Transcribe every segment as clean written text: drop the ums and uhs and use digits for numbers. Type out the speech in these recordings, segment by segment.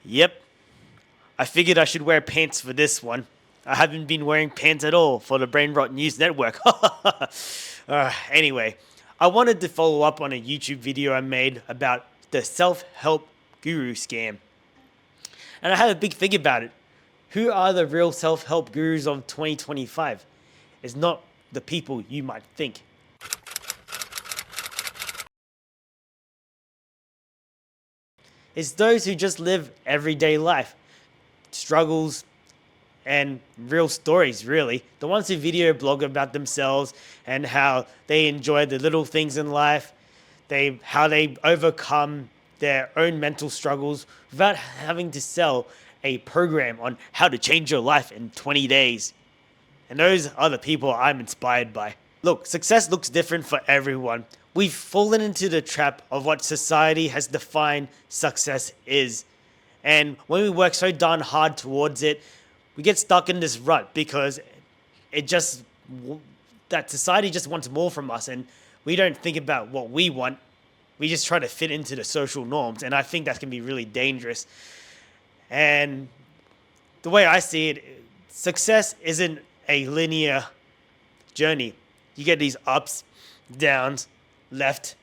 Yep, I figured I should wear pants for this one. I haven't been wearing pants at all for the Brain Rot News Network. Anyway, I wanted to follow up on a YouTube video I made about the self help guru scam. And I had a big think about it. Who are the real self help gurus of 2025? It's not the people you might think. It's those who just live everyday life, struggles, and real stories, really. The ones who video blog about themselves and how they enjoy the little things in life, how they overcome their own mental struggles without having to sell a program on how to change your life in 20 days. And those are the people I'm inspired by. Look, success looks different for everyone. We've fallen into the trap of what society has defined success is. And when we work so darn hard towards it, we get stuck in this rut because it just that society just wants more from us, and we don't think about what we want. We just try to fit into the social norms, and I think that can be really dangerous. And the way I see it, success isn't a linear journey. You get these ups, downs, left,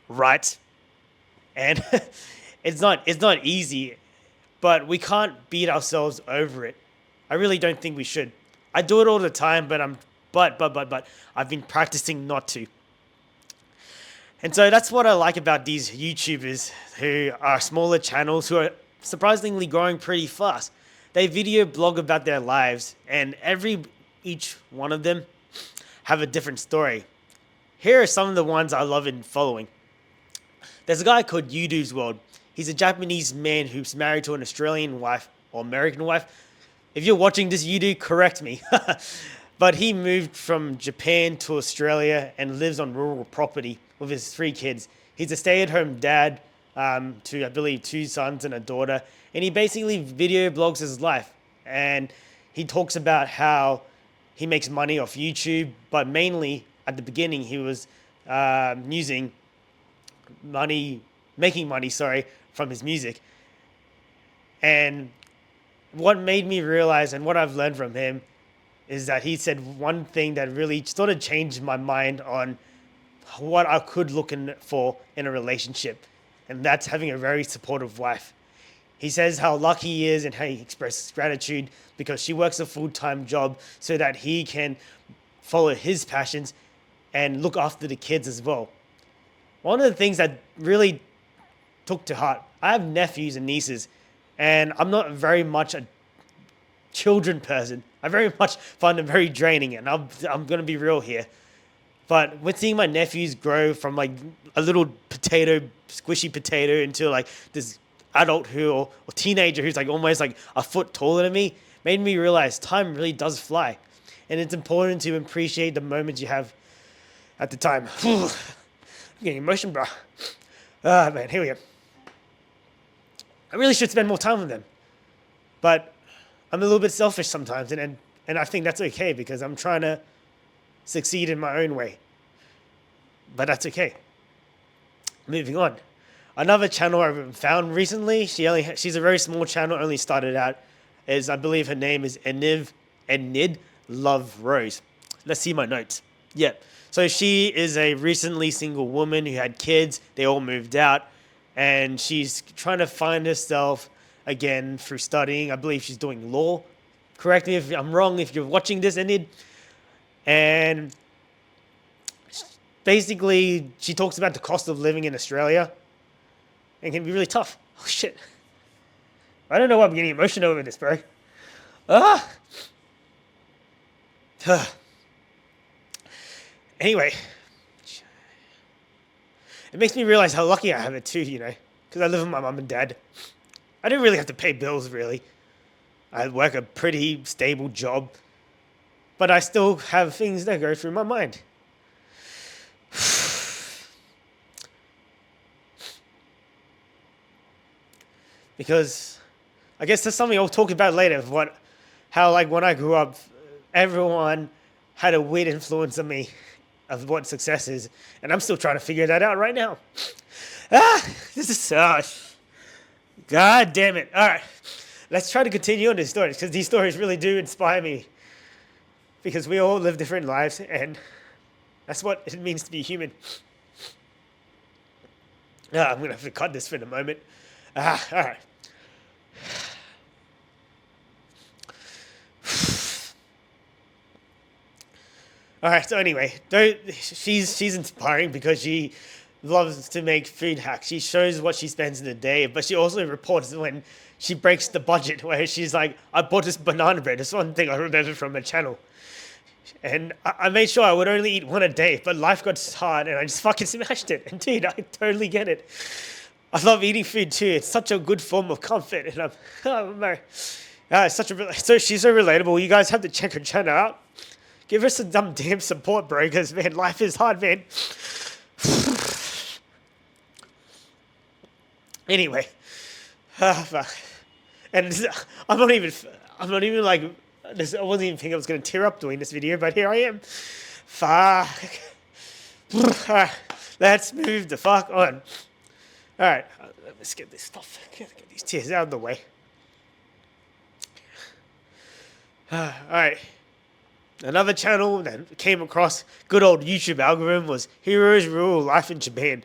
right, and it's not easy, but we can't beat ourselves over it. I really don't think we should. I do it all the time, but I've been practicing not to. And so that's what I like about these YouTubers who are smaller channels who are surprisingly growing pretty fast. They video blog about their lives, and each one of them have a different story. Here are some of the ones I love in following. There's a guy called Yudu's World. He's a Japanese man who's married to an Australian wife or American wife. If you're watching this, Yudu, correct me. But he moved from Japan to Australia and lives on rural property with his three kids. He's a stay-at-home dad to, I believe, two sons and a daughter. And he basically video blogs his life. And he talks about how he makes money off YouTube, but mainly at the beginning he was using making money, from his music. And what made me realize and what I've learned from him is that he said one thing that really sort of changed my mind on what I could look for in a relationship, and that's having a very supportive wife. He says how lucky he is and how he expresses gratitude because she works a full-time job so that he can follow his passions and look after the kids as well. One of the things that really took to heart, I have nephews and nieces, and I'm not very much a children person. I very much find them very draining, and I'm going to be real here. But with seeing my nephews grow from like a little squishy potato, into like this adult or teenager who's like almost like a foot taller than me, made me realize time really does fly. And it's important to appreciate the moments you have at the time. I'm getting emotional, bro. Ah, man, here we go. I really should spend more time with them. But I'm a little bit selfish sometimes, and I think that's okay because I'm trying to succeed in my own way. But that's okay. Moving on. Another channel I've found recently, she's a very small channel, only started out, is I believe her name is Enid Love Rose. Let's see my notes. Yep. So she is a recently single woman who had kids. They all moved out, and she's trying to find herself again through studying. I believe she's doing law. Correct me if I'm wrong if you're watching this, Enid. And basically, she talks about the cost of living in Australia. It can be really tough. Oh, shit. I don't know why I'm getting emotional over this, bro. Ah! Anyway. It makes me realize how lucky I have it too, because I live with my mum and dad. I don't really have to pay bills, really. I work a pretty stable job, but I still have things that go through my mind. Because I guess that's something I'll talk about later, how like when I grew up, everyone had a weird influence on me of what success is, and I'm still trying to figure that out right now. This is God damn it. All right. Let's try to continue on these stories because these stories really do inspire me. Because we all live different lives and that's what it means to be human. I'm going to have to cut this for the moment. All right. All right. So anyway, she's inspiring because she loves to make food hacks. She shows what she spends in a day, but she also reports when she breaks the budget. Where she's like, "I bought this banana bread." That's one thing I remember from her channel. And I made sure I would only eat one a day, but life got hard and I just fucking smashed it. And dude, I totally get it. I love eating food too. It's such a good form of comfort. And it's so she's so relatable. You guys have to check her channel out. Give her some damn support, bro, because man, life is hard, man. Anyway, and I'm not even like, I wasn't even thinking I was going to tear up doing this video, but here I am. Fuck. Let's move the fuck on. Alright, let's get this stuff, get these tears out of the way. Alright. Another channel that came across good old YouTube algorithm was Heroes Rural Life in Japan.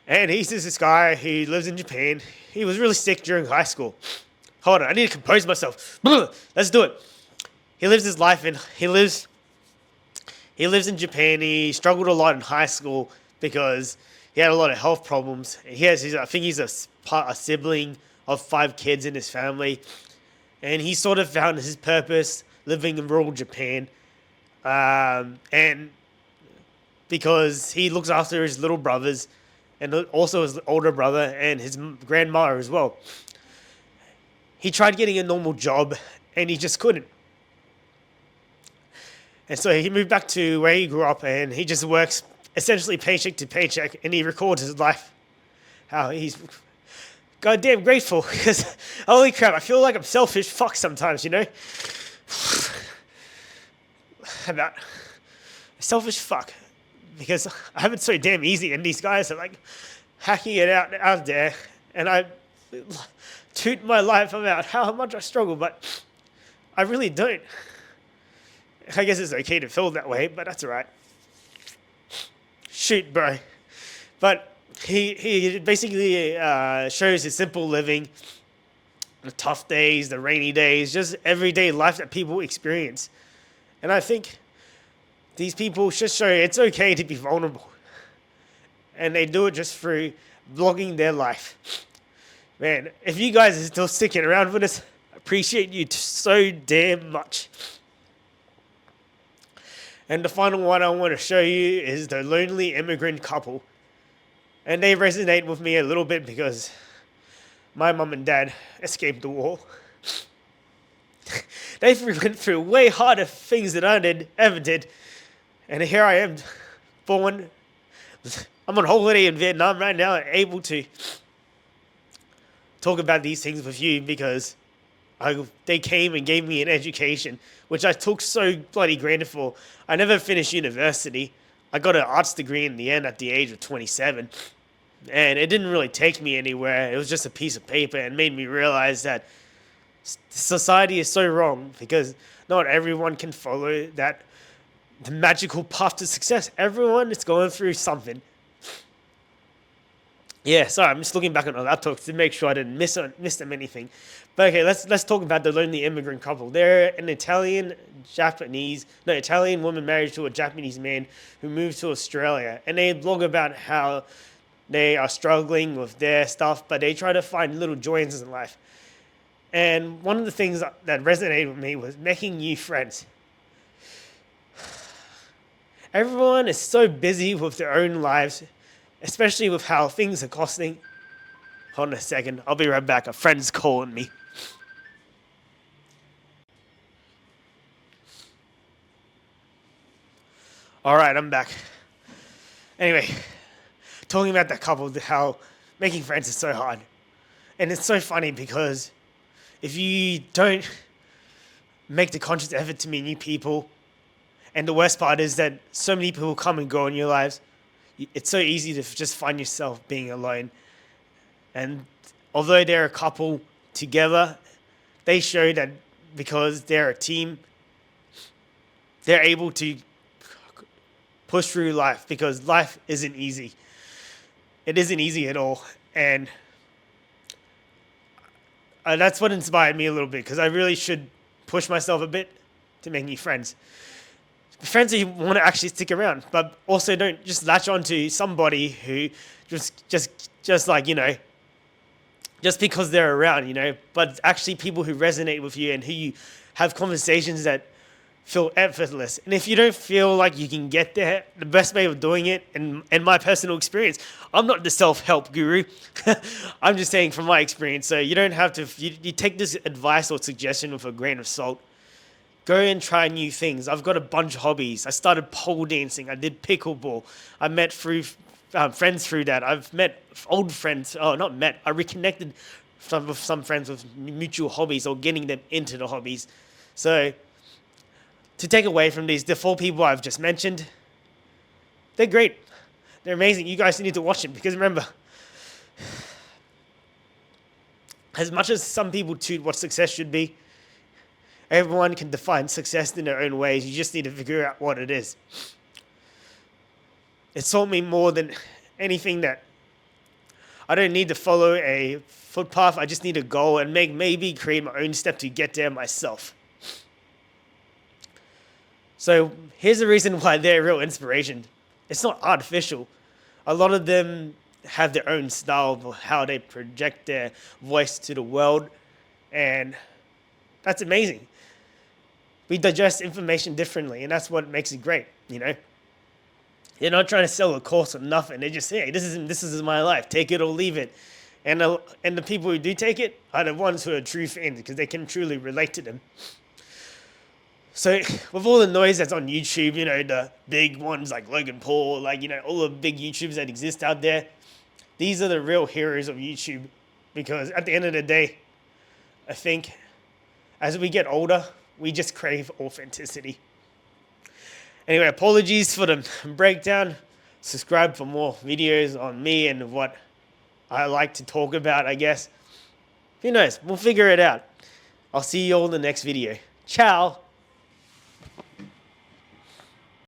And he's just this guy, he lives in Japan. He was really sick during high school. Hold on, I need to compose myself. Let's do it. He lives his life in, he lives in Japan. He struggled a lot in high school because he had a lot of health problems. I think he's a sibling of 5 kids in his family. And he sort of found his purpose living in rural Japan. And because he looks after his little brothers and also his older brother and his grandmother as well. He tried getting a normal job and he just couldn't. And so he moved back to where he grew up and he just works essentially paycheck to paycheck and he records his life. How he's goddamn grateful because holy crap, I feel like I'm selfish fuck sometimes, you know? About selfish fuck because I have it so damn easy and these guys are like hacking it out there and I toot my life about how much I struggle, but I really don't. I guess it's okay to feel that way, but that's alright. Shoot, bro. But he basically shows his simple living, the tough days, the rainy days, just everyday life that people experience. And I think these people just show it's okay to be vulnerable. And they do it just through vlogging their life. Man, if you guys are still sticking around with us, I appreciate you so damn much. And the final one I want to show you is the lonely immigrant couple. And they resonate with me a little bit because my mum and dad escaped the war. They went through way harder things than I ever did. And here I am, born. I'm on holiday in Vietnam right now, able to talk about these things with you because they came and gave me an education, which I took so bloody granted for. I never finished university. I got an arts degree in the end at the age of 27. And it didn't really take me anywhere. It was just a piece of paper and made me realize that society is so wrong because not everyone can follow the magical path to success. Everyone is going through something. Yeah, sorry, I'm just looking back on my laptop to make sure I didn't miss them anything. But okay, let's talk about the lonely immigrant couple. They're an Italian woman married to a Japanese man who moved to Australia. And they blog about how they are struggling with their stuff, but they try to find little joys in life. And one of the things that resonated with me was making new friends. Everyone is so busy with their own lives, especially with how things are costing. Hold on a second, I'll be right back. A friend's calling me. Alright, I'm back. Anyway, talking about that couple, how making friends is so hard. And it's so funny because if you don't make the conscious effort to meet new people, and the worst part is that so many people come and go in your lives, it's so easy to just find yourself being alone. And although they're a couple together, they show that because they're a team, they're able to push through life, because life isn't easy. It isn't easy at all. And that's what inspired me a little bit, because I really should push myself a bit to make new friends. Friends who want to actually stick around, but also don't just latch onto somebody who just like, just because they're around, but actually people who resonate with you and who you have conversations that feel effortless. And if you don't feel like you can get there, the best way of doing it, and my personal experience, I'm not the self-help guru. I'm just saying from my experience. So you don't have to, you take this advice or suggestion with a grain of salt. Go and try new things. I've got a bunch of hobbies. I started pole dancing. I did pickleball. I met friends through that. I've met old friends. Oh, not met. I reconnected with some friends with mutual hobbies, or getting them into the hobbies. So to take away from these, the 4 people I've just mentioned, they're great. They're amazing. You guys need to watch them, because remember, as much as some people toot what success should be, everyone can define success in their own ways. You just need to figure out what it is. It taught me more than anything that I don't need to follow a footpath. I just need a goal and maybe create my own step to get there myself. So here's the reason why they're a real inspiration. It's not artificial. A lot of them have their own style of how they project their voice to the world, and that's amazing. We digest information differently, and that's what makes it great, They're not trying to sell a course or nothing. They just say, hey, this is my life. Take it or leave it. And the people who do take it are the ones who are true fans, because they can truly relate to them. So with all the noise that's on YouTube, the big ones like Logan Paul, all the big YouTubers that exist out there, these are the real heroes of YouTube. Because at the end of the day, I think as we get older, we just crave authenticity. Anyway, apologies for the breakdown. Subscribe for more videos on me and what I like to talk about, I guess. Who knows? We'll figure it out. I'll see you all in the next video. Ciao.